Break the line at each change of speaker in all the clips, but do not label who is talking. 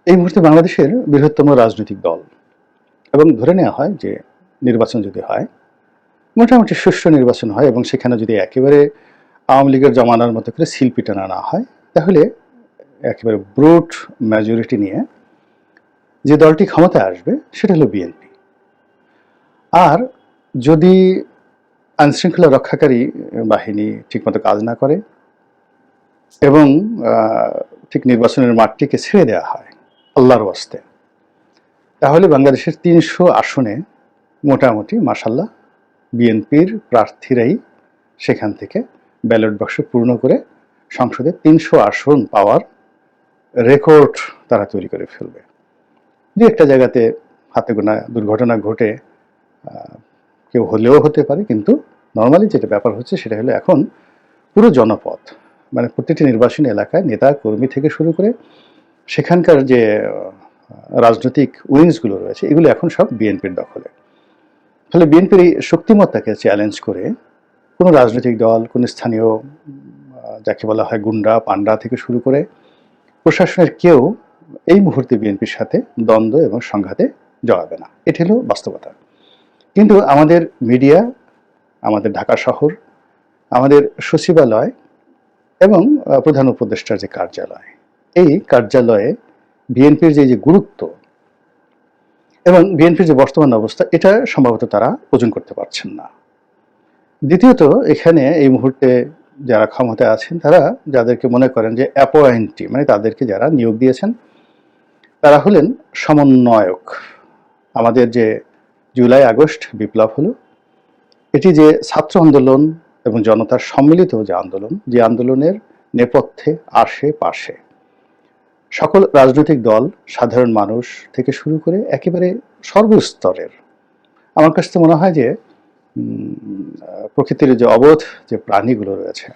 এই মুহূর্তে বাংলাদেশের বৃহত্তম রাজনৈতিক দল এবং ধরে নেওয়া হয় যে নির্বাচন যদি হয় মোটামুটি সুষ্ঠু নির্বাচন হয় এবং সেখানে যদি একেবারে আওয়ামী লীগের জমানার মতো করে সিল পিটানো না হয় তাহলে একেবারে ব্রুট মেজরিটি নিয়ে যে দলটি ক্ষমতায় আসবে সেটা হলো বিএনপি। আর যদি আইনশৃঙ্খলা রক্ষাকারী বাহিনী ঠিকমতো কাজ না করে এবং ঠিক নির্বাচনের মাঠটিকে ছেড়ে দেওয়া হয় আল্লাহর ওয়াস্তে, তাহলে বাংলাদেশের ৩০০ আসনে মোটামুটি মাশাল্লাহ বিএনপির প্রার্থীরাই সেখান থেকে ব্যালট বাক্স পূর্ণ করে সংসদে ৩০০ আসন পাওয়ার রেকর্ড তারা তৈরি করে ফেলবে। দু একটা জায়গাতে হাতে গোনা দুর্ঘটনা ঘটে কেউ হলেও হতে পারে, কিন্তু নর্মালি যেটা ব্যাপার হচ্ছে সেটা হলো এখন পুরো জনপদ মানে প্রতিটি নির্বাচনী এলাকায় নেতা কর্মী থেকে শুরু করে সেখানকার যে রাজনৈতিক উইংসগুলো রয়েছে এগুলো এখন সব বিএনপির দখলে। ফলে বিএনপির এই শক্তিমত্তাকে চ্যালেঞ্জ করে কোনো রাজনৈতিক দল, কোনো স্থানীয় যাকে বলা হয় গুন্ডা পান্ডা থেকে শুরু করে প্রশাসনের কেউ এই মুহূর্তে বিএনপির সাথে দ্বন্দ্ব এবং সংঘাতে জড়াবে না। এটা হলো বাস্তবতা। কিন্তু আমাদের মিডিয়া, আমাদের ঢাকা শহর, আমাদের সচিবালয় এবং প্রধান উপদেষ্টার যে কার্যালয়, এই কার্যালয়ে বিএনপির যে গুরুত্ব এবং বিএনপির যে বর্তমান অবস্থা এটা সম্ভবত তারা ওজন করতে পারছেন না। দ্বিতীয়ত, এখানে এই মুহূর্তে যারা ক্ষমতায় আছেন তারা যাদেরকে মনে করেন যে অ্যাপয়েন্টি মানে তাদেরকে যারা নিয়োগ দিয়েছেন তারা হলেন সমন্বয়ক। আমাদের যে জুলাই আগস্ট বিপ্লব হলো, এটি যে ছাত্র আন্দোলন এবং জনতার সম্মিলিত যে আন্দোলনের নেপথ্যে আশেপাশে সকল রাজনৈতিক দল, সাধারণ মানুষ থেকে শুরু করে একেবারে সর্বস্তরের, আমার কাছে তো মনে হয় যে প্রকৃতির যে অবোধ যে প্রাণীগুলো রয়েছে,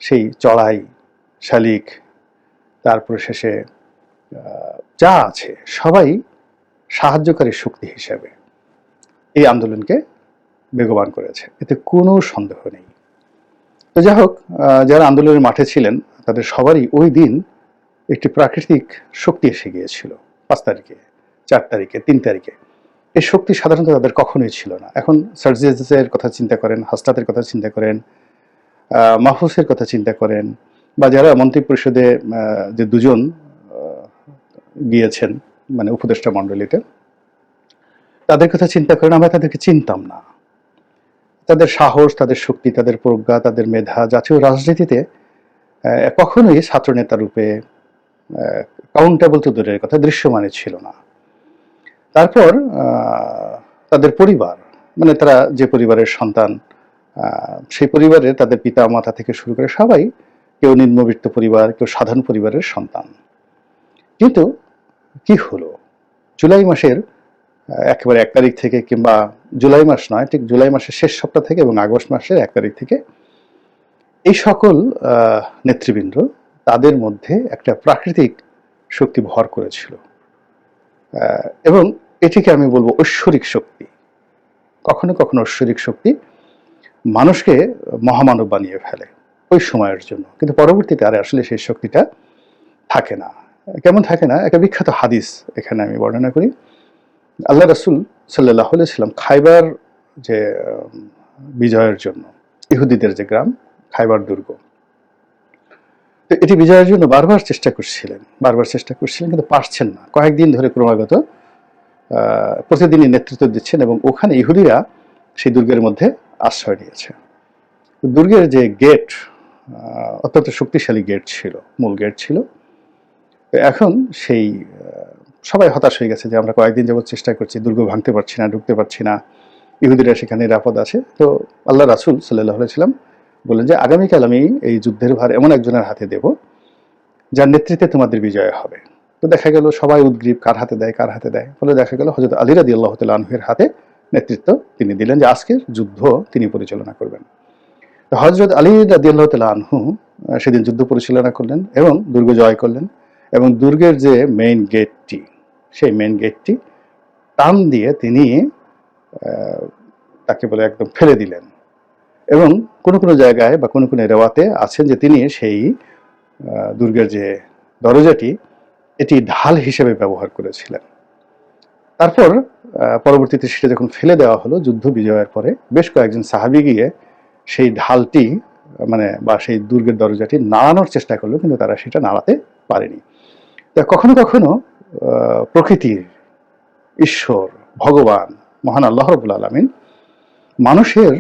সেই চড়াই, শালিক, তারপরে শেষে যা আছে সবাই সাহায্যকারী শক্তি হিসেবে এই আন্দোলনকে বেগবান করেছে, এতে কোনো সন্দেহ নেই। তো যাই হোক, যারা আন্দোলনের মাঠে ছিলেন তাদের সবারই ওই দিন একটি প্রাকৃতিক শক্তি এসে গিয়েছিল। 5 তারিখে, 4 তারিখে, 3 তারিখে এই শক্তি সাধারণত তাদের কখনোই ছিল না। এখন সার্জিসের কথা চিন্তা করেন, হাসনাতের কথা চিন্তা করেন, মাহফুজের কথা চিন্তা করেন, বা যারা মন্ত্রী পরিষদে যে দুজন গিয়েছেন মানে উপদেষ্টা মণ্ডলীতে, তাদের কথা চিন্তা করেন। আমরা তাদেরকে চিনতাম না। তাদের সাহস, তাদের শক্তি, তাদের প্রজ্ঞা, তাদের মেধা জাতীয় রাজনীতিতে কখনোই ছাত্রনেতা রূপে কাউন্টেবল তো দূরের কথা, দৃশ্যমানে ছিল না। তারপর তাদের পরিবার, মানে তারা যে পরিবারের সন্তান, সেই পরিবারের তাদের পিতা মাতা থেকে শুরু করে সবাই, কেউ নিম্নবিত্ত পরিবার, কেউ সাধারণ পরিবারের সন্তান। কিন্তু কি হলো, জুলাই মাসের একেবারে 1 তারিখ থেকে, কিংবা জুলাই মাস নয়, ঠিক জুলাই মাসের শেষ সপ্তাহ থেকে এবং আগস্ট মাসের 1 তারিখ থেকে এই সকল নেতৃবৃন্দ তাদের মধ্যে একটা প্রাকৃতিক শক্তি ভর করেছিল এবং এটিকে আমি বলবো ঐশ্বরিক শক্তি। কখনো কখনো ঐশ্বরিক শক্তি মানুষকে মহামানব বানিয়ে ফেলে ওই সময়ের জন্য, কিন্তু পরবর্তীতে আর আসলে সেই শক্তিটা থাকে না। কেমন থাকে না, একটা বিখ্যাত হাদিস এখানে আমি বর্ণনা করি। আল্লাহ রাসূল সাল্লাল্লাহু আলাইহি ওয়াসাল্লাম খাইবার যে বিজয়ের জন্য, ইহুদিদের যে গ্রাম খাইবার দুর্গ, তো এটি বিজয়ের জন্য বারবার চেষ্টা করছিলেন কিন্তু পারছেন না। কয়েকদিন ধরে ক্রমাগত প্রতিদিনই নেতৃত্ব দিচ্ছেন এবং ওখানে ইহুদিরা সেই দুর্গের মধ্যে আশ্রয় নিয়েছে। দুর্গের যে গেট অত্যন্ত শক্তিশালী গেট ছিল, মূল গেট ছিল। এখন সেই সবাই হতাশ হয়ে গেছে যে আমরা কয়েকদিন যাবত চেষ্টা করছি, দুর্গ ভাঙতে পারছি না, ঢুকতে পারছি না, ইহুদিরা সেখানে নিরাপদ আছে। তো আল্লাহ রাসূল সাল্লাল্লাহু আলাইহি ওয়াসাল্লাম বললেন যে আগামীকাল আমি এই যুদ্ধের ভার এমন একজনের হাতে দেব যার নেতৃত্বে তোমাদের বিজয় হবে। তো দেখা গেল সবাই উদ্গ্রীব, কার হাতে দেয়। ফলে দেখা গেল হযরত আলী রাদিয়াল্লাহু তাআলা আনহুর হাতে নেতৃত্ব তিনি দিলেন যে আজকের যুদ্ধ তিনি পরিচালনা করবেন। তো হযরত আলী রাদিয়াল্লাহু তাআলা আনহু সেদিন যুদ্ধ পরিচালনা করলেন এবং দুর্গ জয় করলেন এবং দুর্গের যে মেইন গেটটি, সেই মেইন গেটটি টান দিয়ে তিনি তাকে বলে একদম ফেলে দিলেন এবং কোনো জায়গায় বা কোনো রেওয়াতে আছেন যে তিনি সেই দুর্গের যে দরজাটি এটি ঢাল হিসেবে ব্যবহার করেছিলেন। তারপর পরবর্তীতে সেটা যখন ফেলে দেওয়া হলো যুদ্ধ বিজয়ের পরে, বেশ কয়েকজন সাহাবী গিয়ে সেই ঢালটি মানে বা সেই দুর্গের দরজাটি নাড়ানোর চেষ্টা করলো, কিন্তু তারা সেটা নাড়াতে পারেনি। তা কখনো কখনো প্রকৃতির, ঈশ্বর, ভগবান, মহান আল্লাহ রাব্বুল আলামিন মানুষের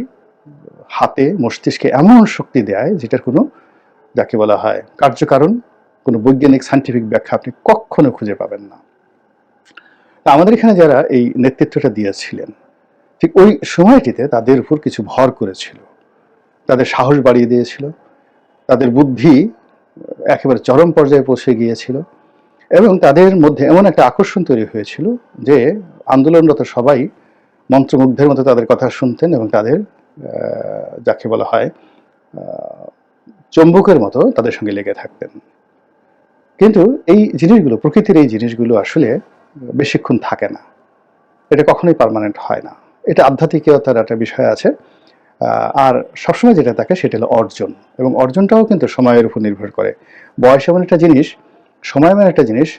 হাতে মস্তিষ্কে এমন শক্তি দেয় যেটার কোনো, যাকে বলা হয় কার্যকারণ, কোনো বৈজ্ঞানিক সায়েন্টিফিক ব্যাখ্যা আপনি কখনো খুঁজে পাবেন না। আমাদের এখানে যারা এই নেতৃত্বটা দিয়েছিলেন, ঠিক ওই সময়টিতে তাদের উপর কিছু ভর করেছিল, তাদের সাহস বাড়িয়ে দিয়েছিল, তাদের বুদ্ধি একেবারে চরম পর্যায়ে পৌঁছে গিয়েছিল, এবং তাদের মধ্যে এমন একটা আকর্ষণ তৈরি হয়েছিল যে আন্দোলনরত সবাই মন্ত্রমুগ্ধের মতো তাদের কথা শুনতেন এবং তাদের যাকে বলা হয় চম্বুকের মতো তাদের সঙ্গে লেগে থাকতেন। কিন্তু এই জিনিসগুলো, প্রকৃতির এই জিনিসগুলো আসলে বেশিক্ষণ থাকে না, এটা কখনোই পার্মানেন্ট হয় না। এটা আধ্যাত্মিকতার একটা বিষয় আছে। আর সবসময় যেটা থাকে সেটা হলো অর্জন, এবং অর্জনটাও কিন্তু সময়ের উপর নির্ভর করে। বয়স এমন একটা জিনিস, সময় এমন একটা জিনিস।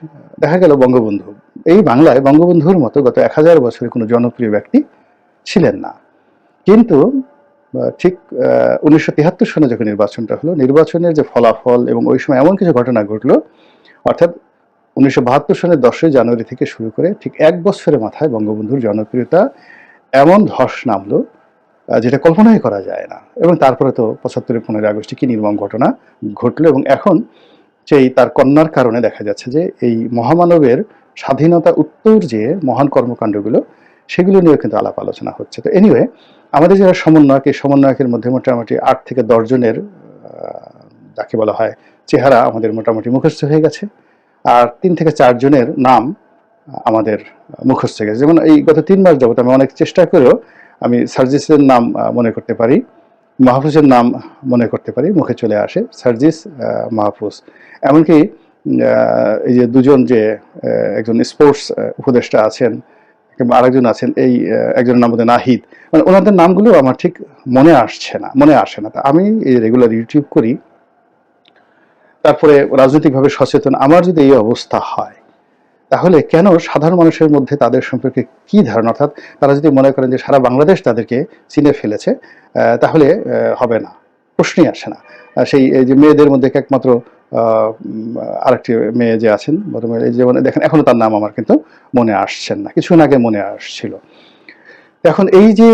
দেখা গেল বঙ্গবন্ধু, এই বাংলায় বঙ্গবন্ধুর মতো গত 1000 বছরে কোনো জনপ্রিয় ব্যক্তি ছিলেন না, কিন্তু ঠিক 1973 সনে যখন নির্বাচনটা হলো, নির্বাচনের যে ফলাফল এবং ওই সময় এমন কিছু ঘটনা ঘটলো, অর্থাৎ 1972 সনের 10ই জানুয়ারি থেকে শুরু করে ঠিক 1 বছরের মাথায় বঙ্গবন্ধুর জনপ্রিয়তা এমন ধস নামলো যেটা কল্পনাই করা যায় না। এবং তারপরে তো 75-এর 15ই আগস্টে কি নির্মম ঘটনা ঘটলো, এবং এখন সেই তার কন্যার কারণে দেখা যাচ্ছে যে এই মহামানবের স্বাধীনতা উত্তর যে মহান কর্মকাণ্ডগুলো, সেগুলো নিয়েও কিন্তু আলাপ আলোচনা হচ্ছে। তো এনিওয়ে, আমাদের যারা সমন্বয়ক, এই সমন্বয়কের মধ্যে মোটামুটি 8 থেকে 10 জনের যাকে বলা হয় চেহারা আমাদের মোটামুটি মুখস্থ হয়ে গেছে, আর 3 থেকে 4 জনের নাম আমাদের মুখস্থ হয়ে গেছে। যেমন এই গত 3 মাস যাবত আমি অনেক চেষ্টা করেও আমি সার্জিসের নাম মনে করতে পারি, মাহফুজের নাম মনে করতে পারি, মুখে চলে আসে সার্জিস, মাহফুজ। এমনকি এই যে দুজন যে একজন স্পোর্টস উপদেষ্টা আছেন কিংবা আরেকজন আছেন, এই একজনের নাম মধ্যে নাহিদ, মানে ওনাদের নামগুলো আমার ঠিক মনে আসে না। তা আমি এই রেগুলার ইউটিউব করি, তারপরে রাজনৈতিকভাবে সচেতন। আমার যদি এই অবস্থা হয়, তাহলে কেন সাধারণ মানুষের মধ্যে তাদের সম্পর্কে কি ধারণা, অর্থাৎ তারা যদি মনে করেন যে সারা বাংলাদেশ তাদেরকে চিনে ফেলেছে, তাহলে হবে না, প্রশ্নই আসে না। সেই এই যে মেয়েদের মধ্যে একমাত্র আরেকটি মেয়ে যে আছেন, যেমন দেখেন এখনো তার নাম আমার কিন্তু মনে আসছেন না, কিছুক্ষণ আগে মনে আসছিল। এখন এই যে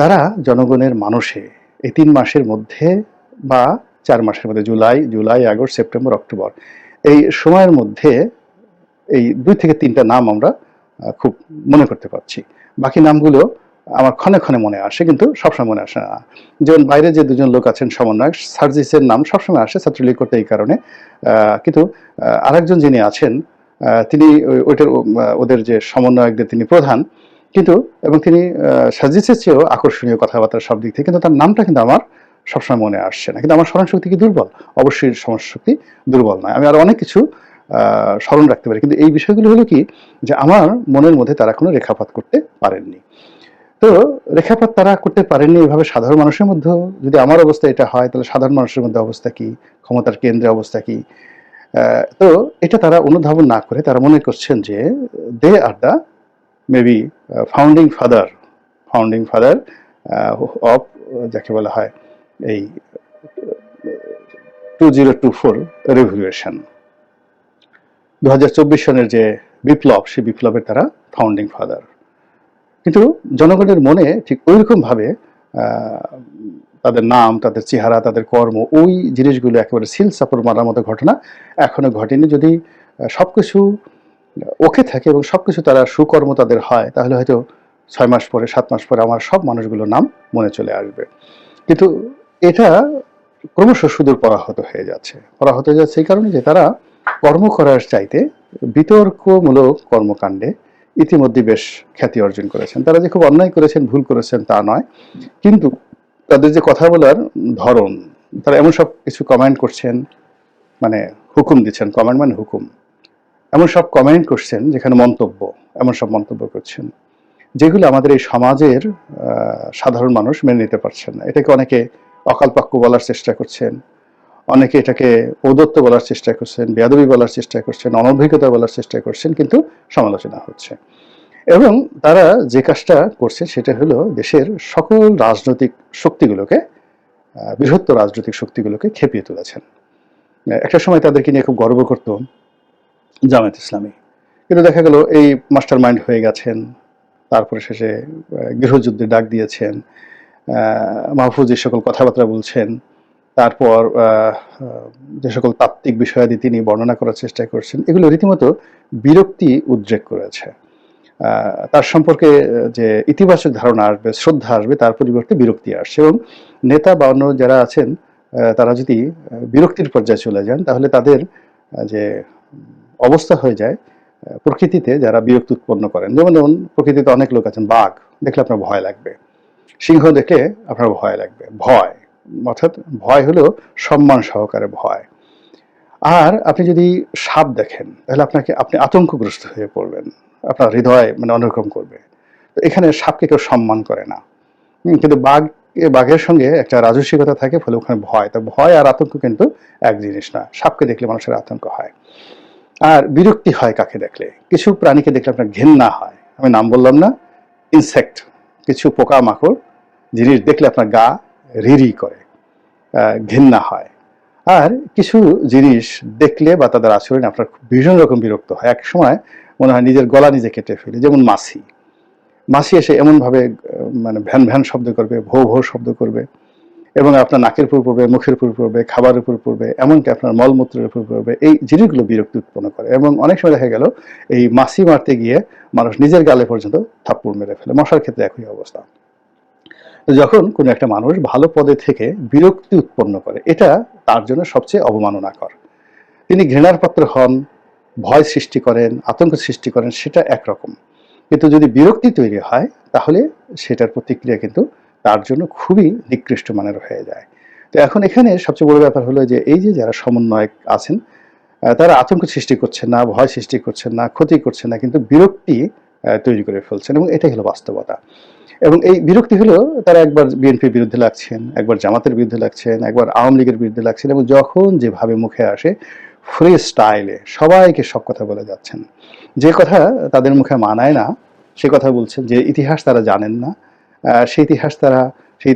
তারা জনগণের মানুষে এই 3 মাসের মধ্যে বা 4 মাসের মধ্যে, জুলাই, আগস্ট, সেপ্টেম্বর, অক্টোবর, এই সময়ের মধ্যে এই 2 থেকে 3টা নাম আমরা খুব মনে করতে পারছি। বাকি নামগুলো আমার ক্ষণে ক্ষণে মনে আসে, কিন্তু সবসময় মনে আসে না। যেমন বাইরে যে 2জন লোক আছেন সমন্বয়ক, সার্জিসের নাম সবসময় আসে ছাত্রলীগ করতে এই কারণে, কিন্তু আরেকজন যিনি আছেন তিনি ওদের যে সমন্বয়কদের তিনি প্রধান, কিন্তু এবং তিনি সার্জিসের চেয়েও আকর্ষণীয় কথাবার্তা সব দিক থেকে, কিন্তু তার নামটা কিন্তু আমার সবসময় মনে আসছে না। কিন্তু আমার স্মরণশক্তি কি দুর্বল? অবশ্যই স্মরণশক্তি দুর্বল নয়, আমি আরো অনেক কিছু স্মরণ রাখতে পারি, কিন্তু এই বিষয়গুলো হলো কি যে আমার মনের মধ্যে তারা কোনো রেখাপাত করতে পারেননি। তো রেখাপাত তারা করতে পারেননি এভাবে সাধারণ মানুষের মধ্যেও যদি আমার অবস্থা এটা হয়, তাহলে সাধারণ মানুষের মধ্যে অবস্থা কি, ক্ষমতার কেন্দ্রে অবস্থা কি? তো এটা তারা অনুধাবন না করে তারা মনে করছেন যে they are the maybe founding father of, যাকে বলা হয় এই 2024 রেভলিউশন, 2024 সনের যে বিপ্লব, সেই বিপ্লবের তারা ফাউন্ডিং ফাদার। কিন্তু জনগণের মনে ঠিক ওইরকম ভাবে তাদের নাম, তাদের চেহারা, তাদের কর্ম, ওই জিনিসগুলো একেবারে সিল সাপড় মারার মতো ঘটনা এখনো ঘটেনি। যদি সবকিছু ওকে থাকে এবং সবকিছু তারা সুকর্ম তাদের হয়, তাহলে হয়তো 6 মাস পরে, 7 মাস পরে আমার সব মানুষগুলোর নাম মনে চলে আসবে। কিন্তু এটা ক্রমশ সুদূর পরাহত হয়ে যাচ্ছে এই কারণে যে তারা কর্ম করার চাইতে বিতর্কমূলক কর্মকাণ্ডে ইতিমধ্যে বেশ খ্যাতি অর্জন করেছেন। তারা যে খুব অন্যায় করেছেন, ভুল করেছেন তা নয়, কিন্তু তাদের যে কথা বলার ধরন, তারা এমন সব কিছু কমেন্ট করছেন, মানে হুকুম দিচ্ছেন, কমেন্ট মানে হুকুম, এমন সব কমেন্ট করছেন যেখানে মন্তব্য, এমন সব মন্তব্য করছেন যেগুলো আমাদের এই সমাজের সাধারণ মানুষ মেনে নিতে পারছেন না। এটাকে অনেকে অকালপাক্য বলার চেষ্টা করছেন, অনেকে এটাকে ঔদ্ধত্য বলার চেষ্টা করছেন, বেয়াদবি বলার চেষ্টা করছেন, অনভিজ্ঞতা বলার চেষ্টা করছেন, কিন্তু সমালোচনা হচ্ছে। এবং তারা যে কাজটা করছে সেটা হলো দেশের সকল রাজনৈতিক শক্তিগুলোকে, বৃহত্তর রাজনৈতিক শক্তিগুলোকে খেপিয়ে তুলেছেন। একটা সময় তাদেরকে নিয়ে খুব গর্ব করত জামায়াত ইসলামী, কিন্তু দেখা গেল এই মাস্টার মাইন্ড হয়ে গেছেন। তারপরে শেষে গৃহযুদ্ধের ডাক দিয়েছেন, মাহফুজ যে সকল কথাবার্তা বলছেন, তারপর যে সকল তাত্ত্বিক বিষয়াদি তিনি বর্ণনা করার চেষ্টা করছেন, এগুলো রীতিমতো বিরক্তি উদ্রেক করেছে। তার সম্পর্কে যে ইতিবাচক ধারণা আসবে, শ্রদ্ধা আসবে, তার পরিবর্তে বিরক্তি আসছে। এবং নেতা বা অন্য যারা আছেন তারা যদি বিরক্তির পর্যায়ে চলে যান, তাহলে তাদের যে অবস্থা হয়ে যায় প্রকৃতিতে যারা বিরক্তি উৎপন্ন করেন। যেমন প্রকৃতিতে অনেক লোক আছেন, বাঘ দেখলে আপনার ভয় লাগবে, সিংহ দেখলে আপনার ভয় লাগবে। ভয় অর্থাৎ ভয় হলো সম্মান সহকারে ভয়। আর আপনি যদি সাপ দেখেন তাহলে আপনি আতঙ্কগ্রস্ত হয়ে পড়বেন, আপনার হৃদয় অন্যরকম করবে। তো এখানে সাপকে কেউ সম্মান করে না, কিন্তু বাঘের সঙ্গে একটা রাজস্বিকতা থাকে, ফলে ওখানে ভয়। তো ভয় আর আতঙ্ক কিন্তু এক জিনিস না। সাপকে দেখলে মানুষের আতঙ্ক হয়, আর বিরক্তি হয় কাকে দেখলে। কিছু প্রাণীকে দেখলে আপনার ঘেন্না হয়, আমি নাম বললাম না, ইনসেক্ট, কিছু পোকামাকড় জিনিস দেখলে আপনার গা রিরি করে, ঘেন্না হয়। আর কিছু জিনিস দেখলে বা তাদের আচরণে আপনার ভীষণ রকম বিরক্ত হয়। এক সময় মনে হয় নিজের গলা নিজে কেটে ফেলি। যেমন মাছি এসে এমনভাবে ভ্যান ভ্যান শব্দ করবে, ভো ভো শব্দ করবে, এবং আপনার নাকের উপর পড়বে, মুখের উপর পড়বে, খাবারের উপর পড়বে, এমনকি আপনার মলমূত্রের উপর পড়বে। এই জিনিসগুলো বিরক্তি উৎপন্ন করে। এবং অনেক সময় দেখা গেল এই মাছি মারতে গিয়ে মানুষ নিজের গালে পর্যন্ত থাপ্পড় মেরে ফেলে। মশার ক্ষেত্রে একই অবস্থা। তো যখন কোনো একটা মানুষ ভালো পদে থেকে বিরক্তি উৎপন্ন করে, এটা তার জন্য সবচেয়ে অবমাননাকর। তিনি ঘৃণার পাত্র হন, ভয় সৃষ্টি করেন, আতঙ্ক সৃষ্টি করেন, সেটা একরকম। কিন্তু যদি বিরক্তি তৈরি হয়, তাহলে সেটার প্রতিক্রিয়া কিন্তু তার জন্য খুবই নিকৃষ্ট মানের হয়ে যায়। তো এখন এখানে সবচেয়ে বড় ব্যাপার হলো যে এই যে যারা সমন্বয়ক আছেন, তারা আতঙ্ক সৃষ্টি করছেন না, ভয় সৃষ্টি করছেন না, ক্ষতি করছেন না, কিন্তু বিরক্তি তৈরি করে ফেলছেন। এবং এটাই হলো বাস্তবতা। এবং এই বিরক্তি হলো, তারা একবার বিএনপির বিরুদ্ধে লাগছেন, একবার জামাতের বিরুদ্ধে লাগছেন, একবার আওয়ামী লীগের বিরুদ্ধে লাগছেন, এবং যখন যেভাবে মুখে আসে ফ্রি স্টাইলে সবাইকে সব কথা বলে যাচ্ছেন। যে কথা তাদের মুখে মানায় না সে কথা বলছেন। যে ইতিহাস তারা জানেন না সেই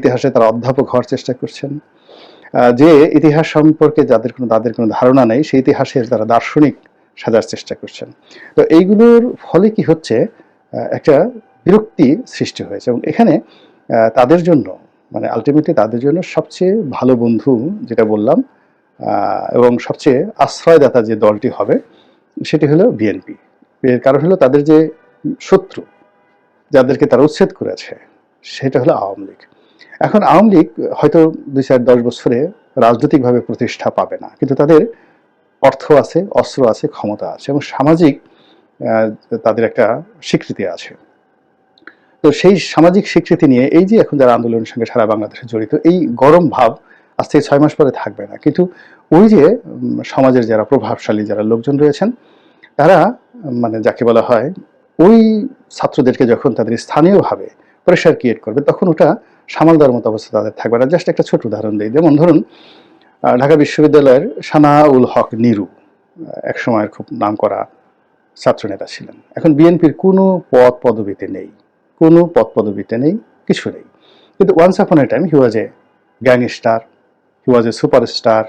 ইতিহাসে তারা অধ্যাপক হওয়ার চেষ্টা করছেন। যে ইতিহাস সম্পর্কে তাদের কোনো ধারণা নেই, সেই ইতিহাসের তারা দার্শনিক সাজার চেষ্টা করছেন। তো এইগুলোর ফলে কি হচ্ছে, একটা বিরক্তি সৃষ্টি হয়েছে। এবং এখানে তাদের জন্য আলটিমেটলি তাদের জন্য সবচেয়ে ভালো বন্ধু যেটা বললাম, এবং সবচেয়ে আশ্রয়দাতা যে দলটি হবে সেটি হলো বিএনপি। এর কারণ হলো তাদের যে শত্রু, যাদেরকে তারা উচ্ছেদ করেছে, সেটা হলো আওয়ামী লীগ। এখন আওয়ামী লীগ হয়তো 2-4-10 বছরে রাজনৈতিকভাবে প্রতিষ্ঠা পাবে না, কিন্তু তাদের অর্থ আছে, অস্ত্র আছে, ক্ষমতা আছে, এবং সামাজিক তাদের একটা স্বীকৃতি আছে। তো সেই সামাজিক স্বীকৃতি নিয়ে এই যে এখন যারা আন্দোলনের সঙ্গে সারা বাংলাদেশে জড়িত, এই গরম ভাব আজ থেকে 6 মাস পরে থাকবে না। কিন্তু ওই যে সমাজের যারা প্রভাবশালী যারা লোকজন রয়েছেন, তারা যাকে বলা হয় ওই ছাত্রদেরকে যখন তাদের স্থানীয়ভাবে প্রেশার ক্রিয়েট করবে, তখন ওটা সামাল দেওয়ার মতো অবস্থা তাদের থাকবে না। জাস্ট একটা ছোট উদাহরণ দিই। যেমন ধরুন, ঢাকা বিশ্ববিদ্যালয়ের সানাউল হক নিরু এক সময়ের খুব নামকরা ছাত্রনেতা ছিলেন। এখন বিএনপির কোনো পদবিতে নেই, কিছু নেই। কিন্তু once upon a time he was a gangster, he was a superstar,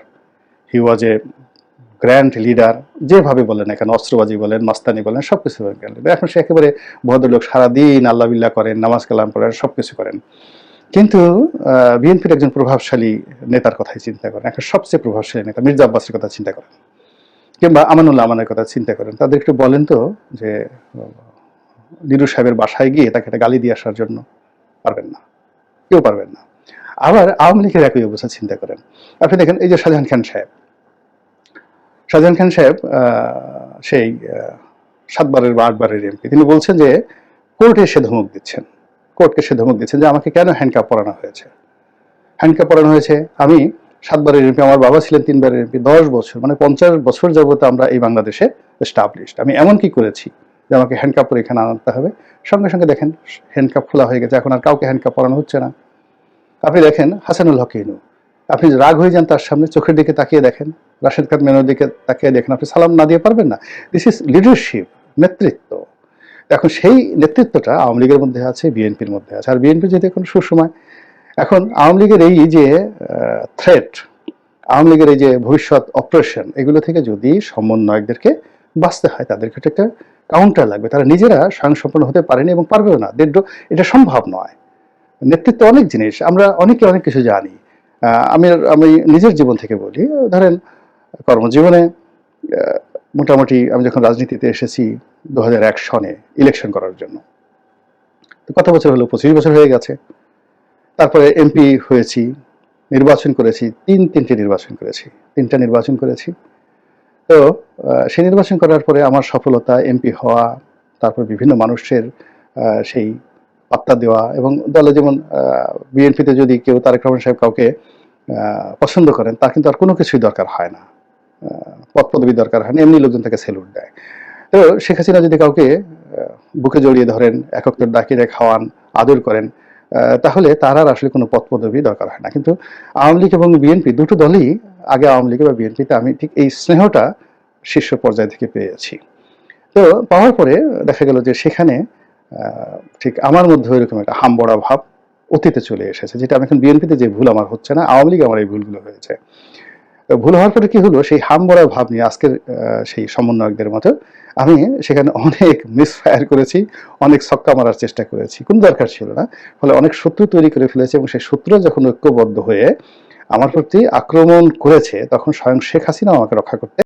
he was a grand leader, যেভাবে বলেন এখানে, অস্ত্রবাজি বলেন, মাস্তানি বলেন, সবকিছু বলেন। এখন সে একেবারে ভদ্রলোক, সারাদিন আল্লাহ বিল্লাহ করেন, নামাজ কালাম পড়েন, সবকিছু করেন। কিন্তু বিএনপির একজন প্রভাবশালী নেতার কথাই চিন্তা করেন, একটা সবচেয়ে প্রভাবশালী নেতা মির্জা আব্বাসের কথা চিন্তা করেন, কিংবা আমানুল্লাহ আমানের কথা চিন্তা করেন। তাদের একটু বলেন তো যে নিরু সাহেবের বাসায় গিয়ে তাকে একটা গালি দিয়ে আসার জন্য পারবেন না, কেউ পারবেন না। আবার আওয়ামী লীগের একই অবস্থা চিন্তা করেন। আপনি দেখেন এই যে শাহজাহান খান সাহেব সেই 7বারের বা 8বারের এমপি, তিনি বলছেন যে কোর্টকে সে ধমক দিচ্ছেন যে আমাকে কেন হ্যান্ডকাপ পরানো হয়েছে। আমি 7বারের এমপি, আমার বাবা ছিলেন 3বারের এমপি, 10 বছর 50 বছর যাবত আমরা এই বাংলাদেশে এস্টাবলিশড। আমি এমন কি করেছি যে আমাকে হ্যান্ডকাপ পরে এখানে আনতে হবে? সঙ্গে সঙ্গে দেখেন হ্যান্ডকাপ খোলা হয়ে গেছে, এখন আর কাউকে হ্যান্ডকাপ পরানো হচ্ছে না। আপনি দেখেন হাসানুল হক ইনু, আপনি রাগ হয়ে যান তার সামনে, চোখের দিকে তাকিয়ে দেখেন, রাশেদ খান মেননের দিকে তাকিয়ে দেখেন, আপনি সালাম না দিয়ে পারবেন না? দিস ইজ লিডারশিপ, নেতৃত্ব। এখন সেই নেতৃত্বটা আওয়ামী লীগের মধ্যে আছে, বিএনপির মধ্যে আছে। আর বিএনপি যদি এখন সুসময়, এখন আওয়ামী লীগের এই যে থ্রেট, আওয়ামী লীগের এই যে ভবিষ্যৎ অপারেশন, এগুলো থেকে যদি সমন্বয়কদেরকে বাঁচতে হয়, তাদেরকে একটা কাউন্টার লাগবে। তারা নিজেরা স্বয়ংসম্পূর্ণ হতে পারেনি এবং পারবেও না, এটা সম্ভব নয়। নেতৃত্ব অনেক জিনিস, আমরা অনেকে অনেক কিছু জানি। আমি আমি নিজের জীবন থেকে বলি, ধরেন কর্মজীবনে মোটামুটি আমি যখন রাজনীতিতে এসেছি 2001 সনে ইলেকশন করার জন্য, তো কত বছর হলো, 25 বছর হয়ে গেছে। তারপরে এমপি হয়েছি, নির্বাচন করেছি, তিনটে নির্বাচন করেছি, 3টা নির্বাচন করেছি। তো সেই নির্বাচন করার পরে আমার সফলতা, এমপি হওয়া, তারপর বিভিন্ন মানুষের সেই পাত্তা দেওয়া, এবং দলে যেমন বিএনপিতে যদি কেউ তারেক রহমান সাহেব কাউকে পছন্দ করেন, তার কিন্তু আর কোনো কিছুই দরকার হয় না, পদ পদবি দরকার হয় না, এমনি লোকজন তাকে সেলুট দেয়। তো শেখ হাসিনা যদি কাউকে বুকে জড়িয়ে ধরেন, একক ডাকিয়ে খাওয়ান, আদর করেন, তাহলে তার আর আসলে কোনো পদ পদবি দরকার হয় না। কিন্তু আওয়ামী লীগ এবং বিএনপি দুটো দলই, আগে আওয়ামী লীগে বা বিএনপিতে আমি ঠিক এই স্নেহটা শীর্ষ পর্যায় থেকে পেয়েছি। তো পাওয়ার পরে দেখা গেল যে সেখানে ঠিক আমার মধ্যে ওইরকম একটা হামবড়া ভাব অতীতে চলে এসেছে, যেটা আমি এখন বিএনপিতে যে ভুল আমার হচ্ছে না, আওয়ামী লীগে আমার এই ভুলগুলো হয়েছে। ভুল হওয়ার পরে কি হলো, সেই হামবড়া ভাব নিয়ে আজকের সেই সমন্বয়কদের মতো আমি সেখানে অনেক মিসফায়ার করেছি, অনেক ছক্কা মারার চেষ্টা করেছি, কোনো দরকার ছিল না। ফলে অনেক শত্রু তৈরি করে ফেলেছে, এবং সেই শত্রুরা যখন ঐক্যবদ্ধ হয়ে আমার প্রতি আক্রমণ করেছে, তখন স্বয়ং শেখ হাসিনাও আমাকে রক্ষা করতে